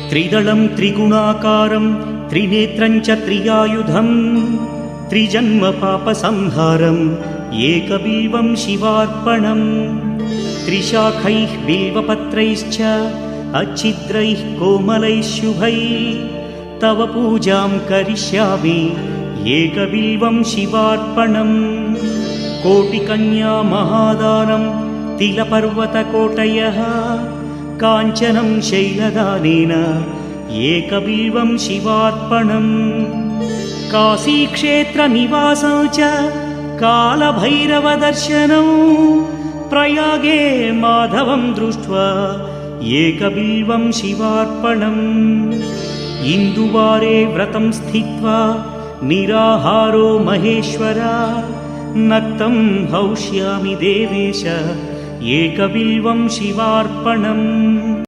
त्रिदलं त्रिगुणाकारं त्रिनेत्रं च त्रियायुधं त्रिजन्म पापसंहारम् एकबिल्वं शिवार्पणम् त्रिशाखैः बिल्वपत्रैश्च अच्छिद्रैः कोमलैः शुभैः तव पूजां करिष्यामि एकबिल्वं शिवार्पणम् कोटिकन्या महादानं तिलपर्वतकोटयः काञ्चनं शैलदानेन एकबिल्वं शिवार्पणम् काशीक्षेत्रनिवासं च कालभैरवदर्शनं प्रयागे माधवं दृष्ट्वा एकबिल्वं शिवार्पणम् इन्दुवारे व्रतं स्थित्वा निराहारो महेश्वर नक्तं हौष्यामि देवेश एकबिल्वं शिवार्पणम्।